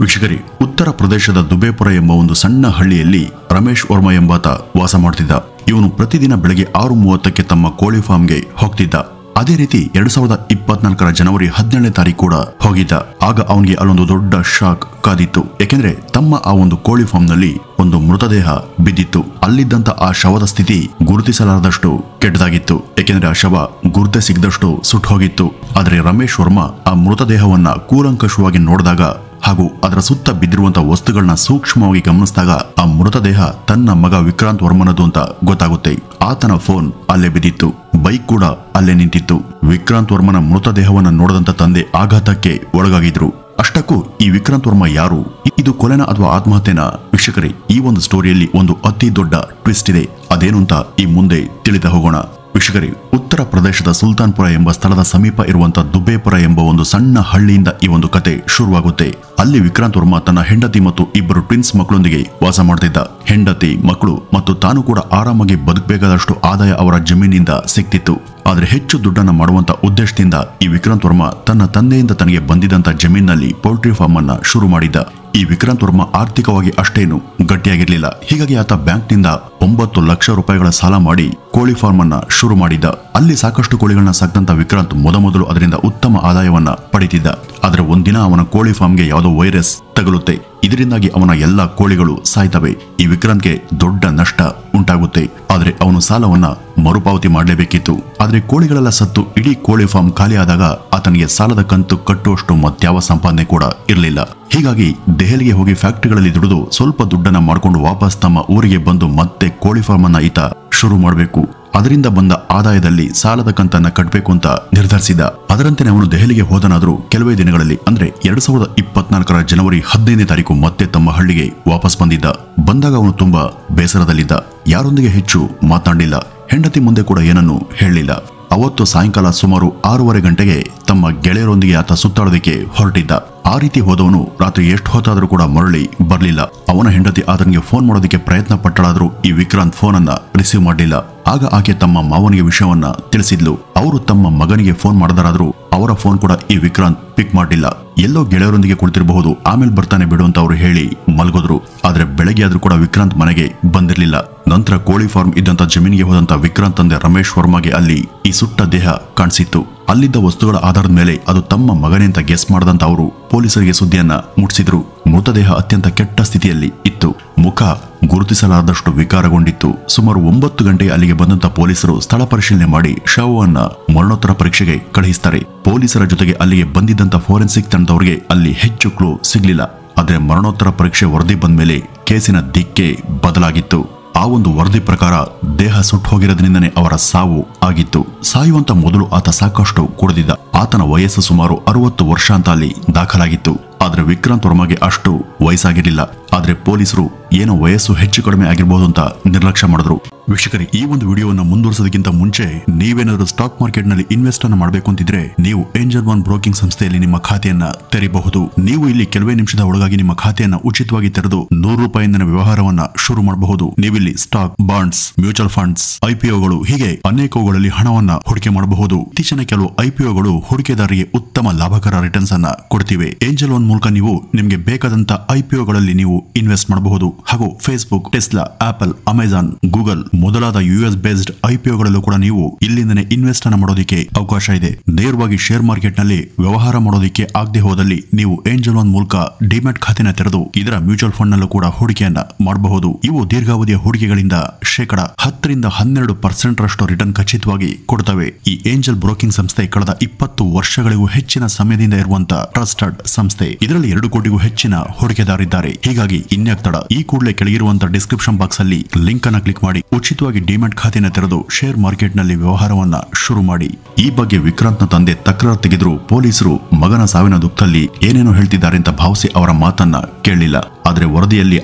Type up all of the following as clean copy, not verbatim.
ವೀಕ್ಷಕರೇ, ಉತ್ತರ ಪ್ರದೇಶದ ದುಬೇಪುರ ಎಂಬ ಒಂದು ಸಣ್ಣ ಹಳ್ಳಿಯಲ್ಲಿ ರಮೇಶ್ ವರ್ಮಾ ಎಂಬಾತ ವಾಸ ಮಾಡ್ತಿದ್ದ. ಇವನು ಪ್ರತಿದಿನ ಬೆಳಗ್ಗೆ 6:30ಕ್ಕೆ ತಮ್ಮ ಕೋಳಿ ಫಾರ್ಮ್ಗೆ ಹೋಗ್ತಿದ್ದ. ಅದೇ ರೀತಿ 2024ರ ಜನವರಿ 17ನೇ ತಾರೀಕು ಕೂಡ ಹೋಗಿದ್ದ. ಆಗ ಅವನಿಗೆ ಅಲ್ಲೊಂದು ದೊಡ್ಡ ಶಾಕ್ ಕಾದಿತ್ತು. ಯಾಕೆಂದ್ರೆ ತಮ್ಮ ಆ ಒಂದು ಕೋಳಿ ಫಾರ್ಮ್ ನಲ್ಲಿ ಒಂದು ಮೃತದೇಹ ಬಿದ್ದಿತ್ತು. ಅಲ್ಲಿದ್ದಂತ ಆ ಶವದ ಸ್ಥಿತಿ ಗುರುತಿಸಲಾರದಷ್ಟು ಕೆಟ್ಟದಾಗಿತ್ತು. ಯಾಕೆಂದ್ರೆ ಆ ಶವ ಗುರುತೆ ಸಿಗದಷ್ಟು ಸುಟ್ಟು ಹೋಗಿತ್ತು. ಆದ್ರೆ ರಮೇಶ್ ವರ್ಮಾ ಆ ಮೃತದೇಹವನ್ನ ಕೂಲಂಕಷವಾಗಿ ನೋಡಿದಾಗ ಹಾಗೂ ಅದರ ಸುತ್ತ ಬಿದ್ದಿರುವಂತಹ ವಸ್ತುಗಳನ್ನ ಸೂಕ್ಷ್ಮವಾಗಿ ಗಮನಿಸಿದಾಗ ಆ ಮೃತದೇಹ ತನ್ನ ಮಗ ವಿಕ್ರಾಂತ್ ವರ್ಮನದು ಅಂತ ಗೊತ್ತಾಗುತ್ತೆ. ಆತನ ಫೋನ್ ಅಲ್ಲೇ ಬಿದ್ದಿತ್ತು, ಬೈಕ್ ಕೂಡ ಅಲ್ಲೇ ನಿಂತಿತ್ತು. ವಿಕ್ರಾಂತ್ ವರ್ಮನ ಮೃತದೇಹವನ್ನ ನೋಡದಂತ ತಂದೆ ಆಘಾತಕ್ಕೆ ಒಳಗಾಗಿದ್ರು. ಅಷ್ಟಕ್ಕೂ ಈ ವಿಕ್ರಾಂತ್ ವರ್ಮಾ ಯಾರು? ಇದು ಕೊಲೆನ ಅಥವಾ ಆತ್ಮಹತ್ಯೆನ? ವೀಕ್ಷಕರೇ, ಈ ಒಂದು ಸ್ಟೋರಿಯಲ್ಲಿ ಒಂದು ಅತಿ ದೊಡ್ಡ ಟ್ವಿಸ್ಟ್ ಇದೆ. ಅದೇನು ಅಂತ ಈ ಮುಂದೆ ತಿಳಿತಾ ಹೋಗೋಣ. ವೀಕ್ಷಕರೇ, ಉತ್ತರ ಪ್ರದೇಶದ ಸುಲ್ತಾನ್ಪುರ ಎಂಬ ಸ್ಥಳದ ಸಮೀಪ ಇರುವಂತಹ ದುಬೇಪುರ ಎಂಬ ಒಂದು ಸಣ್ಣ ಹಳ್ಳಿಯಿಂದ ಈ ಒಂದು ಕತೆ ಶುರುವಾಗುತ್ತೆ. ಅಲ್ಲಿ ವಿಕ್ರಾಂತ್ ವರ್ಮಾ ತನ್ನ ಹೆಂಡತಿ ಮತ್ತು ಇಬ್ಬರು ಟ್ವಿನ್ಸ್ ಮಕ್ಕಳೊಂದಿಗೆ ವಾಸ ಮಾಡ್ತಿದ್ದ. ಹೆಂಡತಿ, ಮಕ್ಕಳು ಮತ್ತು ತಾನು ಕೂಡ ಆರಾಮಾಗಿ ಬದುಕಬೇಕಾದಷ್ಟು ಆದಾಯ ಅವರ ಜಮೀನಿಂದ ಸಿಕ್ತಿತ್ತು. ಆದ್ರೆ ಹೆಚ್ಚು ದುಡ್ಡನ್ನ ಮಾಡುವಂತ ಉದ್ದೇಶದಿಂದ ಈ ವಿಕ್ರಾಂತ್ ವರ್ಮಾ ತನ್ನ ತಂದೆಯಿಂದ ತನಗೆ ಬಂದಿದ್ದಂತ ಜಮೀನಿನಲ್ಲಿ ಪೌಲ್ಟ್ರಿ ಫಾರ್ಮ್ ಅನ್ನ ಶುರು ಮಾಡಿದ್ದ. ಈ ವಿಕ್ರಾಂತ್ ವರ್ಮಾ ಆರ್ಥಿಕವಾಗಿ ಅಷ್ಟೇನು ಗಟ್ಟಿಯಾಗಿರ್ಲಿಲ್ಲ. ಹೀಗಾಗಿ ಆತ ಬ್ಯಾಂಕ್ನಿಂದ 9 ಲಕ್ಷ ರೂಪಾಯಿಗಳ ಸಾಲ ಮಾಡಿ ಕೋಳಿ ಫಾರ್ಮ್ ಅನ್ನ ಶುರು ಮಾಡಿದ್ದ. ಅಲ್ಲಿ ಸಾಕಷ್ಟು ಕೋಳಿಗಳನ್ನ ಸಾಕಿದಂತ ವಿಕ್ರಾಂತ್ ಮೊದಲು ಅದರಿಂದ ಉತ್ತಮ ಆದಾಯವನ್ನ ಪಡಿತಿದ್ದ. ಆದ್ರೆ ಒಂದಿನ ಅವನ ಕೋಳಿ ಫಾರ್ಮ್ಗೆ ಯಾವುದೋ ವೈರಸ್ ತಗುಲುತ್ತೆ. ಇದರಿಂದಾಗಿ ಅವನ ಎಲ್ಲಾ ಕೋಳಿಗಳು ಸಾಯ್ತವೆ. ಈ ವಿಕ್ರಾಂತ್ಗೆ ದೊಡ್ಡ ನಷ್ಟ ಉಂಟಾಗುತ್ತೆ. ಆದ್ರೆ ಅವನು ಸಾಲವನ್ನ ಮರುಪಾವತಿ ಮಾಡಲೇಬೇಕಿತ್ತು. ಆದ್ರೆ ಕೋಳಿಗಳೆಲ್ಲ ಸತ್ತು ಇಡೀ ಕೋಳಿ ಫಾರ್ಮ್ ಖಾಲಿ ಆದಾಗ ಆತನಿಗೆ ಸಾಲದ ಕಂತು ಕಟ್ಟುವಷ್ಟು ಮತ್ಯಾವ ಸಂಪಾದನೆ ಕೂಡ ಇರಲಿಲ್ಲ. ಹೀಗಾಗಿ ದೆಹಲಿಗೆ ಹೋಗಿ ಫ್ಯಾಕ್ಟರಿಗಳಲ್ಲಿ ದುಡಿದು ಸ್ವಲ್ಪ ದುಡ್ಡನ್ನ ಮಾಡಿಕೊಂಡು ವಾಪಸ್ ತಮ್ಮ ಊರಿಗೆ ಬಂದು ಮತ್ತೆ ಕೋಳಿ ಫಾರ್ಮ್ ಅನ್ನ ಈತ ಶುರು ಮಾಡಬೇಕು. ಅದರಿಂದ ಬಂದ ಆದಾಯದಲ್ಲಿ ಸಾಲದ ಕಂತನ್ನ ಕಟ್ಟಬೇಕು ಅಂತ ನಿರ್ಧರಿಸಿದ. ಅದರಂತೆ ಅವನು ದೆಹಲಿಗೆ ಹೋದನಾದ್ರೂ ಕೆಲವೇ ದಿನಗಳಲ್ಲಿ ಅಂದ್ರೆ 2024ರ ಜನವರಿ 15ನೇ ತಾರೀಕು ಮತ್ತೆ ತಮ್ಮ ಹಳ್ಳಿಗೆ ವಾಪಸ್ ಬಂದಿದ್ದ. ಬಂದಾಗ ಅವನು ತುಂಬಾ ಬೇಸರದಲ್ಲಿದ್ದ. ಯಾರೊಂದಿಗೆ ಹೆಚ್ಚು ಮಾತನಾಡಿಲ್ಲ. ಹೆಂಡತಿ ಮುಂದೆ ಕೂಡ ಏನನ್ನೂ ಹೇಳಲಿಲ್ಲ. ಅವತ್ತು ಸಾಯಂಕಾಲ ಸುಮಾರು 6:30 ಗಂಟೆಗೆ ತಮ್ಮ ಗೆಳೆಯರೊಂದಿಗೆ ಆತ ಸುತ್ತಾಡೋದಕ್ಕೆ ಹೊರಟಿದ್ದ. ಆ ರೀತಿ ಹೋದವನು ರಾತ್ರಿ ಎಷ್ಟು ಹೊತ್ತಾದ್ರೂ ಕೂಡ ಮರಳಿ ಬರ್ಲಿಲ್ಲ. ಅವನ ಹೆಂಡತಿ ಆತನಿಗೆ ಫೋನ್ ಮಾಡೋದಕ್ಕೆ ಪ್ರಯತ್ನ ಪಟ್ಟಳಾದ್ರೂ ಈ ವಿಕ್ರಾಂತ್ ಫೋನ್ ಅನ್ನ ರಿಸೀವ್ ಮಾಡಲಿಲ್ಲ. ಆಗ ಆಕೆ ತಮ್ಮ ಮಾವನಿಗೆ ವಿಷಯವನ್ನ ತಿಳಿಸಿದ್ಲು. ಅವರು ತಮ್ಮ ಮಗನಿಗೆ ಫೋನ್ ಮಾಡದಾರಾದ್ರೂ ಅವರ ಫೋನ್ ಕೂಡ ಈ ವಿಕ್ರಾಂತ್ ಪಿಕ್ ಮಾಡಲಿಲ್ಲ. ಎಲ್ಲೋ ಗೆಳೆಯರೊಂದಿಗೆ ಕುಳಿತಿರಬಹುದು, ಆಮೇಲೆ ಬರ್ತಾನೆ ಬಿಡು ಅಂತ ಅವರು ಹೇಳಿ ಮಲಗೋದ್ರು. ಆದ್ರೆ ಬೆಳಗ್ಗೆ ಆದ್ರೂ ಕೂಡ ವಿಕ್ರಾಂತ್ ಮನೆಗೆ ಬಂದಿರಲಿಲ್ಲ. ನಂತರ ಕೋಳಿ ಫಾರ್ಮ್ ಇದ್ದಂತ ಜಮೀನಿಗೆ ಹೋದಂತ ವಿಕ್ರಾಂತ್ ತಂದೆ ರಮೇಶ್ ವರ್ಮಾಗೆ ಅಲ್ಲಿ ಈ ಸುಟ್ಟ ದೇಹ ಕಾಣಿಸಿತ್ತು. ಅಲ್ಲಿದ್ದ ವಸ್ತುಗಳ ಆಧಾರದ ಮೇಲೆ ಅದು ತಮ್ಮ ಮಗನೇ ಅಂತ ಗೆಸ್ ಮಾಡದಂತ ಅವರು ಪೊಲೀಸರಿಗೆ ಸುದ್ದಿಯನ್ನ ಮುಟ್ಟಿಸಿದ್ರು. ಮೃತದೇಹ ಅತ್ಯಂತ ಕೆಟ್ಟ ಸ್ಥಿತಿಯಲ್ಲಿ ಇತ್ತು. ಮುಖ ಗುರುತಿಸಲಾರದಷ್ಟು ವಿಕಾರಗೊಂಡಿತ್ತು. ಸುಮಾರು 9 ಗಂಟೆ ಅಲ್ಲಿಗೆ ಬಂದಂತ ಪೊಲೀಸರು ಸ್ಥಳ ಪರಿಶೀಲನೆ ಮಾಡಿ ಶವವನ್ನ ಮರಣೋತ್ತರ ಪರೀಕ್ಷೆಗೆ ಕಳುಹಿಸ್ತಾರೆ. ಪೊಲೀಸರ ಜೊತೆಗೆ ಅಲ್ಲಿಗೆ ಬಂದಿದ್ದಂತ ಫೋರೆನ್ಸಿಕ್ ತಂಡದವರಿಗೆ ಅಲ್ಲಿ ಹೆಚ್ಚು ಕ್ಲೂ ಸಿಗ್ಲಿಲ್ಲ. ಆದ್ರೆ ಮರಣೋತ್ತರ ಪರೀಕ್ಷೆ ವರದಿ ಬಂದ ಮೇಲೆ ಕೇಸಿನ ದಿಕ್ಕೇ ಬದಲಾಗಿತ್ತು. ಆ ಒಂದು ವರದಿ ಪ್ರಕಾರ ದೇಹ ಸುಟ್ಟು ಹೋಗಿರೋದ್ರಿಂದನೇ ಅವರ ಸಾವು ಆಗಿತ್ತು. ಸಾಯುವಂತ ಮೊದಲು ಆತ ಸಾಕಷ್ಟು ಕುಡಿದಿದ್ದ. ಆತನ ವಯಸ್ಸು ಸುಮಾರು 60 ವರ್ಷ ಅಂತ ಅಲ್ಲಿ ದಾಖಲಾಗಿತ್ತು. ಆದ್ರೆ ವಿಕ್ರಾಂತ್ ವರ್ಮಾಗೆ ಅಷ್ಟು ವಯಸ್ಸಾಗಿರಲಿಲ್ಲ. ಆದ್ರೆ ಪೊಲೀಸರು ಏನೋ ವಯಸ್ಸು ಹೆಚ್ಚು ಕಡಿಮೆ ಆಗಿರಬಹುದು ಅಂತ ನಿರ್ಲಕ್ಷ್ಯ ಮಾಡಿದ್ರು. ವೀಕ್ಷಕರೇ, ಈ ಒಂದು ವಿಡಿಯೋವನ್ನು ಮುಂದುವರಿಸೋದಕ್ಕಿಂತ ಮುಂಚೆ ನೀವೇನಾದರೂ ಸ್ಟಾಕ್ ಮಾರ್ಕೆಟ್ ನಲ್ಲಿ ಇನ್ವೆಸ್ಟ್ ಅನ್ನು ಮಾಡಬೇಕು ಅಂತಿದ್ರೆ ನೀವು ಏಂಜಲ್ ಒನ್ ಬ್ರೋಕಿಂಗ್ ಸಂಸ್ಥೆಯಲ್ಲಿ ನಿಮ್ಮ ಖಾತೆಯನ್ನ ತೆರೆಯಬಹುದು. ನೀವು ಇಲ್ಲಿ ಕೆಲವೇ ನಿಮಿಷದ ಒಳಗಾಗಿ ನಿಮ್ಮ ಖಾತೆಯನ್ನ ಉಚಿತವಾಗಿ ತೆರೆದು 100 ರೂಪಾಯಿನ ವ್ಯವಹಾರವನ್ನ ಶುರು ಮಾಡಬಹುದು. ನೀವಿಲ್ಲಿ ಸ್ಟಾಕ್, ಬಾಂಡ್ಸ್, ಮ್ಯೂಚುವಲ್ ಫಂಡ್ಸ್, ಐಪಿಒಗಳು ಹೀಗೆ ಅನೇಕವುಗಳಲ್ಲಿ ಹಣವನ್ನ ಹೂಡಿಕೆ ಮಾಡಬಹುದು. ಇತ್ತೀಚಿನ ಕೆಲವು ಐಪಿಒಗಳು ಹೂಡಿಕೆದಾರರಿಗೆ ಉತ್ತಮ ಲಾಭಕರ ರಿಟರ್ನ್ಸ್ ಅನ್ನ ಕೊಡ್ತಿವೆ. ಏಂಜಲ್ ಒನ್ ಮೂಲಕ ನೀವು ನಿಮಗೆ ಬೇಕಾದಂತ ಐಪಿಒಗಳಲ್ಲಿ ನೀವು ಇನ್ವೆಸ್ಟ್ ಮಾಡಬಹುದು. ಹಾಗೂ Facebook, Tesla, apple, Amazon, Google ಮೊದಲಾದ ಯುಎಸ್ ಬೇಸ್ಡ್ ಐಪಿಒಗಳಲ್ಲೂ ಕೂಡ ನೀವು ಇಲ್ಲಿಂದನೇ ಇನ್ವೆಸ್ಟ್ ಅನ್ನು ಮಾಡೋದಕ್ಕೆ ಅವಕಾಶ ಇದೆ. ನೇರವಾಗಿ ಶೇರ್ ಮಾರ್ಕೆಟ್ ನಲ್ಲಿ ವ್ಯವಹಾರ ಮಾಡೋದಕ್ಕೆ ಆಗದೆ ಹೋದಲ್ಲಿ ನೀವು ಏಂಜಲ್ ಒನ್ ಮೂಲಕ ಡಿಮ್ಯಾಟ್ ಖಾತೆನ ತೆರೆದು ಇದರ ಮ್ಯೂಚುವಲ್ ಫಂಡ್ ನಲ್ಲೂ ಕೂಡ ಹೂಡಿಕೆಯನ್ನ ಮಾಡಬಹುದು. ಇವು ದೀರ್ಘಾವಧಿಯ ಹೂಡಿಕೆಗಳಿಂದ 10% 12% ರಷ್ಟು ರಿಟರ್ನ್ ಖಚಿತವಾಗಿ ಕೊಡ್ತವೆ. ಈ ಏಂಜಲ್ ಬ್ರೋಕಿಂಗ್ ಸಂಸ್ಥೆ ಕಳೆದ 20 ವರ್ಷಗಳಿಗೂ ಹೆಚ್ಚಿನ ಸಮಯದಿಂದ ಇರುವಂತಹ ಟ್ರಸ್ಟೆಡ್ ಸಂಸ್ಥೆ. ಇದರಲ್ಲಿ 2 ಕೋಟಿಗೂ ಹೆಚ್ಚಿನ ಹೂಡಿಕೆದಾರಿದ್ದಾರೆ. ಹೀಗಾಗಿ ಇನ್ಯಾಕ್ ತಡ, ಈ ಕೂಡಲೇ ಕೆಳಗಿರುವಂತಹ ಡಿಸ್ಕ್ರಿಪ್ಷನ್ ಬಾಕ್ಸ್ ಅಲ್ಲಿ ಲಿಂಕ್ ಅನ್ನ ಕ್ಲಿಕ್ ಮಾಡಿ ಉಚಿತವಾಗಿ ಡಿಮ್ಯಾಟ್ ಖಾತೆನ ತೆರೆದು ಶೇರ್ ಮಾರ್ಕೆಟ್ ನಲ್ಲಿ ವ್ಯವಹಾರವನ್ನ ಶುರು ಮಾಡಿ. ಈ ಬಗ್ಗೆ ವಿಕ್ರಾಂತ್ನ ತಂದೆ ತಕರಾರು ತೆಗೆದ್ರು ಪೊಲೀಸರು ಮಗನ ಸಾವಿನ ದುಃಖದಲ್ಲಿ ಏನೇನೋ ಹೇಳ್ತಿದ್ದಾರೆ ಅಂತ ಭಾವಿಸಿ ಅವರ ಮಾತನ್ನ ಕೇಳಲಿಲ್ಲ. ಆದ್ರೆ ವರದಿಯಲ್ಲಿ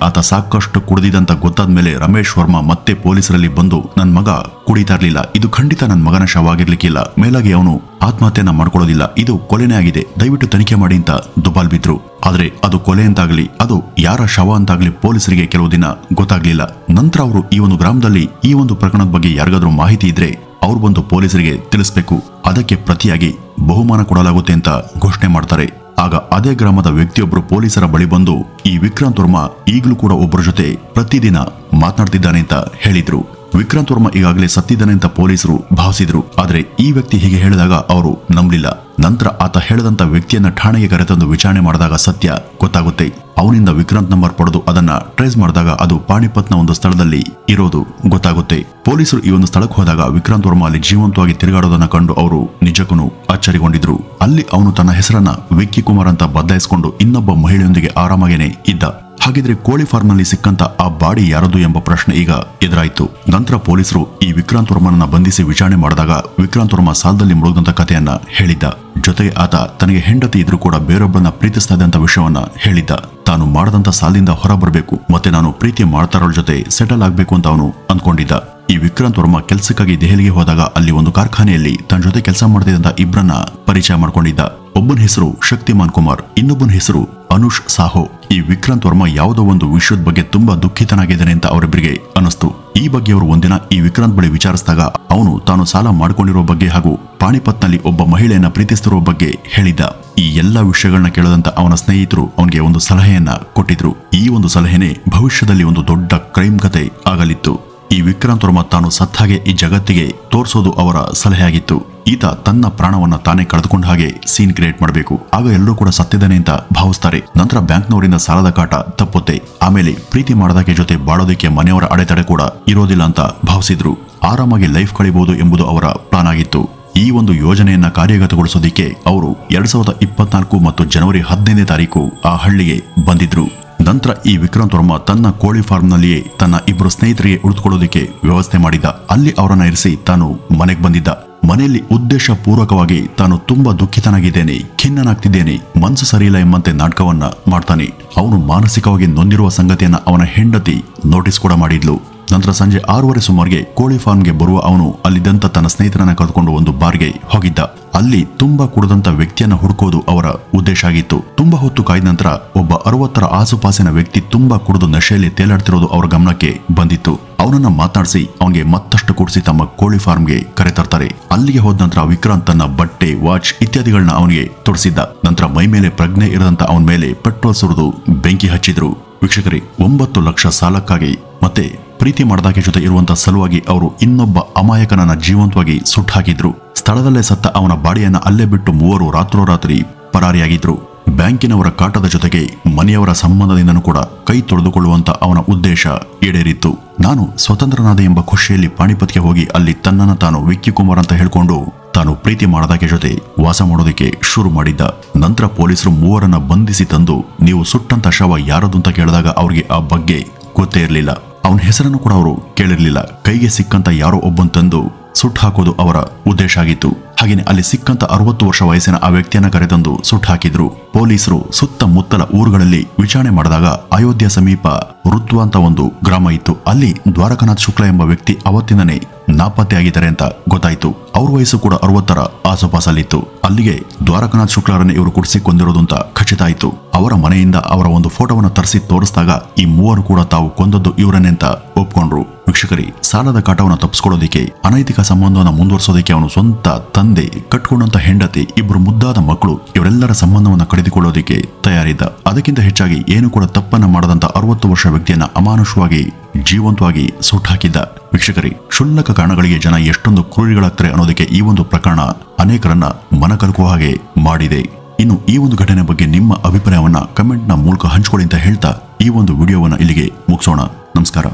ಆತ ಸಾಕಷ್ಟು ಕುಡಿದಿದ್ದಂತ ಗೊತ್ತಾದ ಮೇಲೆ ರಮೇಶ್ ವರ್ಮಾ ಮತ್ತೆ ಪೊಲೀಸರಲ್ಲಿ ಬಂದು ನನ್ ಮಗ ಕುಡಿತಾ ಇರ್ಲಿಲ್ಲ, ಇದು ಖಂಡಿತ ನನ್ನ ಮಗನ ಶವ ಆಗಿರ್ಲಿಕ್ಕಿಲ್ಲ, ಮೇಲಾಗಿ ಅವನು ಆತ್ಮಹತ್ಯೆಯನ್ನ ಮಾಡ್ಕೊಳ್ಳೋದಿಲ್ಲ, ಇದು ಕೊಲೆನೇ ಆಗಿದೆ, ದಯವಿಟ್ಟು ತನಿಖೆ ಮಾಡಿ ಅಂತ ದುಬಾಲ್ ಬಿದ್ರು. ಆದ್ರೆ ಅದು ಕೊಲೆ ಅಂತಾಗ್ಲಿ ಅದು ಯಾರ ಶವ ಅಂತಾಗ್ಲಿ ಪೊಲೀಸರಿಗೆ ಕೆಲವು ದಿನ ಗೊತ್ತಾಗ್ಲಿಲ್ಲ. ನಂತರ ಅವರು ಈ ಒಂದು ಗ್ರಾಮದಲ್ಲಿ ಈ ಒಂದು ಪ್ರಕರಣದ ಬಗ್ಗೆ ಯಾರಿಗಾದ್ರೂ ಮಾಹಿತಿ ಇದ್ರೆ ಅವ್ರು ಬಂದು ಪೊಲೀಸರಿಗೆ ತಿಳಿಸ್ಬೇಕು, ಅದಕ್ಕೆ ಪ್ರತಿಯಾಗಿ ಬಹುಮಾನ ಕೊಡಲಾಗುತ್ತೆ ಅಂತ ಘೋಷಣೆ ಮಾಡ್ತಾರೆ. ಆಗ ಅದೇ ಗ್ರಾಮದ ವ್ಯಕ್ತಿಯೊಬ್ಬರು ಪೊಲೀಸರ ಬಳಿ ಬಂದು ಈ ವಿಕ್ರಾಂತ್ ವರ್ಮಾ ಈಗಲೂ ಕೂಡ ಒಬ್ಬರ ಜೊತೆ ಪ್ರತಿದಿನ ಮಾತನಾಡ್ತಿದ್ದಾನೆ ಅಂತ ಹೇಳಿದ್ರು. ವಿಕ್ರಾಂತ್ ವರ್ಮಾ ಈಗಾಗಲೇ ಸತ್ತಿದ್ದಾನೆ ಅಂತ ಪೊಲೀಸರು ಭಾವಿಸಿದ್ರು. ಆದ್ರೆ ಈ ವ್ಯಕ್ತಿ ಹೀಗೆ ಹೇಳಿದಾಗ ಅವರು ನಂಬಲಿಲ್ಲ. ನಂತರ ಆತ ಹೇಳಿದಂತ ವ್ಯಕ್ತಿಯನ್ನ ಠಾಣೆಗೆ ಕರೆತಂದು ವಿಚಾರಣೆ ಮಾಡಿದಾಗ ಸತ್ಯ ಗೊತ್ತಾಗುತ್ತೆ. ಅವನಿಂದ ವಿಕ್ರಾಂತ್ ನಂಬರ್ ಪಡೆದು ಅದನ್ನ ಟ್ರೇಸ್ ಮಾಡಿದಾಗ ಅದು ಪಾಣಿಪತ್ನ ಒಂದು ಸ್ಥಳದಲ್ಲಿ ಇರೋದು ಗೊತ್ತಾಗುತ್ತೆ. ಪೊಲೀಸರು ಈ ಒಂದು ಸ್ಥಳಕ್ಕೆ ಹೋದಾಗ ವಿಕ್ರಾಂತ್ ವರ್ಮಾ ಅಲ್ಲಿ ಜೀವಂತವಾಗಿ ತಿರುಗಾಡೋದನ್ನ ಕಂಡು ಅವರು ನಿಜಕ್ಕೂ ಅಚ್ಚರಿಗೊಂಡಿದ್ರು. ಅಲ್ಲಿ ಅವನು ತನ್ನ ಹೆಸರನ್ನ ವಿಕ್ಕಿ ಕುಮಾರ್ ಅಂತ ಬದಲಾಯಿಸಿಕೊಂಡು ಇನ್ನೊಬ್ಬ ಮಹಿಳೆಯೊಂದಿಗೆ ಆರಾಮಾಗೇನೆ ಇದ್ದ. ಹಾಗಿದ್ರೆ ಕೋಳಿ ಫಾರ್ಮ್ ನಲ್ಲಿ ಸಿಕ್ಕಂತ ಆ ಬಾಡಿ ಯಾರದು ಎಂಬ ಪ್ರಶ್ನೆ ಈಗ ಎದುರಾಯಿತು. ನಂತರ ಪೊಲೀಸರು ಈ ವಿಕ್ರಾಂತ್ ವರ್ಮನನ್ನ ಬಂಧಿಸಿ ವಿಚಾರಣೆ ಮಾಡಿದಾಗ ವಿಕ್ರಾಂತ್ ವರ್ಮಾ ಸಾಲದಲ್ಲಿ ಮುಳುಗದಂತ ಕಥೆಯನ್ನ ಹೇಳಿದ್ದ. ಜೊತೆಗೆ ಆತ ತನಗೆ ಹೆಂಡತಿ ಇದ್ರೂ ಕೂಡ ಬೇರೊಬ್ಬರನ್ನ ಪ್ರೀತಿಸ್ತಾ ಇದ್ದಂತ ವಿಷಯವನ್ನ ಹೇಳಿದ್ದ. ತಾನು ಮಾಡದಂತ ಸಾಲದಿಂದ ಹೊರ ಬರಬೇಕು ಮತ್ತೆ ನಾನು ಪ್ರೀತಿ ಮಾಡ್ತಾರೋಳ ಜೊತೆ ಸೆಟಲ್ ಆಗ್ಬೇಕು ಅಂತ ಅವನು ಅಂದ್ಕೊಂಡಿದ್ದ. ಈ ವಿಕ್ರಾಂತ್ ವರ್ಮಾ ಕೆಲಸಕ್ಕಾಗಿ ದೆಹಲಿಗೆ ಹೋದಾಗ ಅಲ್ಲಿ ಒಂದು ಕಾರ್ಖಾನೆಯಲ್ಲಿ ತನ್ನ ಜೊತೆ ಕೆಲಸ ಮಾಡ್ತಿದ್ದಂತ ಇಬ್ಬರನ್ನ ಪರಿಚಯ ಮಾಡ್ಕೊಂಡಿದ್ದ. ಒಬ್ಬನ ಹೆಸರು ಶಕ್ತಿಮಾನ್ ಕುಮಾರ್, ಇನ್ನೊಬ್ಬನ ಹೆಸರು ಅನುಷ್ ಸಾಹೋ. ಈ ವಿಕ್ರಾಂತ್ ವರ್ಮಾ ಯಾವುದೋ ಒಂದು ವಿಷಯದ ಬಗ್ಗೆ ತುಂಬಾ ದುಃಖಿತನಾಗಿದ್ದಾನೆ ಅಂತ ಅವರಿಬ್ಬರಿಗೆ ಅನಿಸ್ತು. ಈ ಬಗ್ಗೆ ಅವರು ಒಂದಿನ ಈ ವಿಕ್ರಾಂತ್ ಬಳಿ ವಿಚಾರಿಸಿದಾಗ ಅವನು ತಾನು ಸಾಲ ಮಾಡಿಕೊಂಡಿರೋ ಬಗ್ಗೆ ಹಾಗೂ ಪಾಣಿಪತ್ನಲ್ಲಿ ಒಬ್ಬ ಮಹಿಳೆಯನ್ನ ಪ್ರೀತಿಸ್ತಿರೋ ಬಗ್ಗೆ ಹೇಳಿದ್ದ. ಈ ಎಲ್ಲಾ ವಿಷಯಗಳನ್ನ ಕೇಳದಂತ ಅವನ ಸ್ನೇಹಿತರು ಅವನಿಗೆ ಒಂದು ಸಲಹೆಯನ್ನ ಕೊಟ್ಟಿದ್ರು. ಈ ಒಂದು ಸಲಹೆನೇ ಭವಿಷ್ಯದಲ್ಲಿ ಒಂದು ದೊಡ್ಡ ಕ್ರೈಮ್ ಕತೆ ಆಗಲಿತ್ತು. ಈ ವಿಕ್ರಾಂತ್ ವರ್ಮಾ ತಾನು ಸತ್ತಾಗೆ ಈ ಜಗತ್ತಿಗೆ ತೋರಿಸೋದು ಅವರ ಸಲಹೆಯಾಗಿತ್ತು. ಈತ ತನ್ನ ಪ್ರಾಣವನ್ನ ತಾನೇ ಕಳೆದುಕೊಂಡ ಹಾಗೆ ಸೀನ್ ಕ್ರಿಯೇಟ್ ಮಾಡಬೇಕು, ಆಗ ಎಲ್ಲರೂ ಕೂಡ ಸತ್ತಿದ್ದಾನೆ ಅಂತ ಭಾವಿಸ್ತಾರೆ. ನಂತರ ಬ್ಯಾಂಕ್ನವರಿಂದ ಸಾಲದ ಕಾಟ ತಪ್ಪುತ್ತೆ. ಆಮೇಲೆ ಪ್ರೀತಿ ಮಾಡದಕ್ಕೆ ಜೊತೆ ಬಾಳೋದಕ್ಕೆ ಮನೆಯವರ ಅಡೆತಡೆ ಕೂಡ ಇರೋದಿಲ್ಲ ಅಂತ ಭಾವಿಸಿದ್ರು. ಆರಾಮಾಗಿ ಲೈಫ್ ಕಳಿಬಹುದು ಎಂಬುದು ಅವರ ಪ್ಲಾನ್ ಆಗಿತ್ತು. ಈ ಒಂದು ಯೋಜನೆಯನ್ನ ಕಾರ್ಯಗತಗೊಳಿಸೋದಿಕ್ಕೆ ಅವರು 2024 ಮತ್ತು ಜನವರಿ 15ನೇ ತಾರೀಕು ಆ ಹಳ್ಳಿಗೆ ಬಂದಿದ್ರು. ನಂತರ ಈ ವಿಕ್ರಾಂತ್ ವರ್ಮಾ ತನ್ನ ಕೋಳಿ ಫಾರ್ಮ್ನಲ್ಲಿಯೇ ತನ್ನ ಇಬ್ಬರು ಸ್ನೇಹಿತರಿಗೆ ಉಳಿದುಕೊಳ್ಳೋದಕ್ಕೆ ವ್ಯವಸ್ಥೆ ಮಾಡಿದ್ದ. ಅಲ್ಲಿ ಅವರನ್ನ ಇರಿಸಿ ತಾನು ಮನೆಗೆ ಬಂದಿದ್ದ. ಮನೆಯಲ್ಲಿ ಉದ್ದೇಶ ಪೂರ್ವಕವಾಗಿ ತಾನು ತುಂಬಾ ದುಃಖಿತನಾಗಿದ್ದೇನೆ, ಖಿನ್ನನಾಗ್ತಿದ್ದೇನೆ, ಮನಸ್ಸು ಸರಿಯಿಲ್ಲ ಎಂಬಂತೆ ನಾಟಕವನ್ನ ಮಾಡ್ತಾನೆ. ಅವನು ಮಾನಸಿಕವಾಗಿ ನೊಂದಿರುವ ಸಂಗತಿಯನ್ನ ಅವನ ಹೆಂಡತಿ ನೋಟಿಸ್ ಕೂಡ ಮಾಡಿದ್ಲು. ನಂತರ ಸಂಜೆ 6:30 ಸುಮಾರಿಗೆ ಕೋಳಿ ಫಾರ್ಮ್ಗೆ ಬರುವ ಅವನು ಅಲ್ಲಿದ್ದಂತ ತನ್ನ ಸ್ನೇಹಿತರನ್ನ ಕರೆದುಕೊಂಡು ಒಂದು ಬಾರ್ಗೆ ಹೋಗಿದ್ದ. ಅಲ್ಲಿ ತುಂಬಾ ಕುಡಿದಂತ ವ್ಯಕ್ತಿಯನ್ನ ಹುಡುಕೋದು ಅವರ ಉದ್ದೇಶ ಆಗಿತ್ತು. ತುಂಬಾ ಹೊತ್ತು ಕಾಯ್ದ ನಂತರ ಒಬ್ಬ 60ರ ಆಸುಪಾಸಿನ ವ್ಯಕ್ತಿ ತುಂಬಾ ಕುಡಿದು ನಶೆಯಲ್ಲಿ ತೇಲಾಡ್ತಿರೋದು ಅವರ ಗಮನಕ್ಕೆ ಬಂದಿತ್ತು. ಅವನನ್ನ ಮಾತನಾಡಿಸಿ ಅವನಿಗೆ ಮತ್ತಷ್ಟು ಕುಡಿಸಿ ತಮ್ಮ ಕೋಳಿ ಫಾರ್ಮ್ಗೆ ಕರೆತರ್ತಾರೆ. ಅಲ್ಲಿಗೆ ಹೋದ ನಂತರ ವಿಕ್ರಾಂತ್ ತನ್ನ ಬಟ್ಟೆ, ವಾಚ್ ಇತ್ಯಾದಿಗಳನ್ನ ಅವನಿಗೆ ತೊಡಿಸಿದ್ದ. ನಂತರ ಮೈ ಮೇಲೆ ಪ್ರಜ್ಞೆ ಇರದಂತ ಅವನ ಮೇಲೆ ಪೆಟ್ರೋಲ್ ಸುರಿದು ಬೆಂಕಿ ಹಚ್ಚಿದ್ರು. ವೀಕ್ಷಕರೇ, 9 ಲಕ್ಷ ಸಾಲಕ್ಕಾಗಿ ಮತ್ತೆ ಪ್ರೀತಿ ಮಾಡದಾಕೆ ಜೊತೆ ಇರುವಂತ ಸಲುವಾಗಿ ಅವರು ಇನ್ನೊಬ್ಬ ಅಮಾಯಕನನ್ನ ಜೀವಂತವಾಗಿ ಸುಟ್ಟು ಹಾಕಿದ್ರು. ಸ್ಥಳದಲ್ಲೇ ಸತ್ತ ಅವನ ಬಾಡಿಯನ್ನ ಅಲ್ಲೇ ಬಿಟ್ಟು ಮೂವರು ರಾತ್ರೋರಾತ್ರಿ ಪರಾರಿಯಾಗಿದ್ರು. ಬ್ಯಾಂಕಿನವರ ಕಾಟದ ಜೊತೆಗೆ ಮನೆಯವರ ಸಂಬಂಧದಿಂದನೂ ಕೂಡ ಕೈ ತೊಳೆದುಕೊಳ್ಳುವಂತ ಅವನ ಉದ್ದೇಶ ಈಡೇರಿತ್ತು. ನಾನು ಸ್ವತಂತ್ರನಾದ ಎಂಬ ಖುಷಿಯಲ್ಲಿ ಪಾಣಿಪತ್ಗೆ ಹೋಗಿ ಅಲ್ಲಿ ತನ್ನನ್ನು ತಾನು ವಿಕ್ಕಿ ಕುಮಾರ್ ಅಂತ ಹೇಳ್ಕೊಂಡು ತಾನು ಪ್ರೀತಿ ಮಾಡದಾಕೆ ಜೊತೆ ವಾಸ ಮಾಡೋದಕ್ಕೆ ಶುರು ಮಾಡಿದ್ದ. ನಂತರ ಪೊಲೀಸರು ಮೂವರನ್ನ ಬಂಧಿಸಿ ತಂದು ನೀವು ಸುಟ್ಟಂತ ಶವ ಯಾರದು ಅಂತ ಕೇಳಿದಾಗ ಅವ್ರಿಗೆ ಆ ಬಗ್ಗೆ ಗೊತ್ತೇ ಇರಲಿಲ್ಲ. ಅವನ ಹೆಸರನ್ನು ಕೂಡ ಅವರು ಕೇಳಿರ್ಲಿಲ್ಲ. ಕೈಗೆ ಸಿಕ್ಕಂತ ಯಾರೋ ಒಬ್ಬನ್ ತಂದು ಸುಟ್ಟು ಹಾಕೋದು ಅವರ ಉದ್ದೇಶ ಆಗಿತ್ತು. ಹಾಗೇನೆ ಅಲ್ಲಿ ಸಿಕ್ಕಂತ 60 ವರ್ಷ ವಯಸ್ಸಿನ ಆ ವ್ಯಕ್ತಿಯನ್ನ ಕರೆತಂದು ಸುಟ್ಟು ಹಾಕಿದ್ರು. ಪೊಲೀಸರು ಸುತ್ತಮುತ್ತಲ ಊರುಗಳಲ್ಲಿ ವಿಚಾರಣೆ ಮಾಡಿದಾಗ ಅಯೋಧ್ಯ ಸಮೀಪ ಋತ್ವ ಅಂತ ಒಂದು ಗ್ರಾಮ ಇತ್ತು. ಅಲ್ಲಿ ದ್ವಾರಕನಾಥ್ ಶುಕ್ಲಾ ಎಂಬ ವ್ಯಕ್ತಿ ಅವತ್ತಿನನೇ ನಾಪತ್ತೆಯಾಗಿದ್ದಾರೆ ಅಂತ ಗೊತ್ತಾಯ್ತು. ಅವ್ರ ವಯಸ್ಸು ಕೂಡ 60ರ ಆಸುಪಾಸಲ್ಲಿತ್ತು. ಅಲ್ಲಿಗೆ ದ್ವಾರಕನಾಥ್ ಶುಕ್ಲಾರನ್ನೇ ಇವರು ಕುಡಿಸಿ ಕೊಂದಿರೋದು ಅಂತ ಖಚಿತ ಆಯ್ತು. ಅವರ ಮನೆಯಿಂದ ಅವರ ಒಂದು ಫೋಟೋವನ್ನು ತರಿಸಿ ತೋರಿಸಿದಾಗ ಈ ಮೂವರು ಕೂಡ ತಾವು ಕೊಂದದ್ದು ಇವರನ್ನೇ ಅಂತ ಒಪ್ಕೊಂಡ್ರು. ವೀಕ್ಷಕರೇ, ಸಾಲದ ಕಾಟವನ್ನು ತಪ್ಪಿಸ್ಕೊಳ್ಳೋದಿಕ್ಕೆ, ಅನೈತಿಕ ಸಂಬಂಧವನ್ನು ಮುಂದುವರಿಸೋದಕ್ಕೆ ಅವನು ಸ್ವಂತ ತಂದೆ, ಕಟ್ಕೊಂಡಂತ ಹೆಂಡತಿ, ಇಬ್ಬರು ಮುದ್ದಾದ ಮಕ್ಕಳು ಇವರೆಲ್ಲರ ಸಂಬಂಧವನ್ನು ಕಡಿದುಕೊಳ್ಳೋದಿಕ್ಕೆ ತಯಾರಿದ್ದ. ಅದಕ್ಕಿಂತ ಹೆಚ್ಚಾಗಿ ಏನು ಕೂಡ ತಪ್ಪನ್ನ ಮಾಡದಂತ 60 ವರ್ಷ ವ್ಯಕ್ತಿಯನ್ನ ಅಮಾನುಷವಾಗಿ ಜೀವಂತವಾಗಿ ಸುಟ್ಟು ಹಾಕಿದ್ದ. ವೀಕ್ಷಕರೇ, ಕ್ಷುಲ್ಲಕ ಕಾರಣಗಳಿಗೆ ಜನ ಎಷ್ಟೊಂದು ಕ್ರೂರಿಗಳಾಗ್ತಾರೆ ಅನ್ನೋದಕ್ಕೆ ಈ ಒಂದು ಪ್ರಕರಣ ಅನೇಕರನ್ನ ಮನಕಲಕುವ ಹಾಗೆ ಮಾಡಿದೆ. ಇನ್ನು ಈ ಒಂದು ಘಟನೆ ಬಗ್ಗೆ ನಿಮ್ಮ ಅಭಿಪ್ರಾಯವನ್ನ ಕಮೆಂಟ್ನ ಮೂಲಕ ಹಂಚಿಕೊಳ್ಳಿ ಅಂತ ಹೇಳ್ತಾ ಈ ಒಂದು ವಿಡಿಯೋವನ್ನ ಇಲ್ಲಿಗೆ ಮುಗಿಸೋಣ. ನಮಸ್ಕಾರ.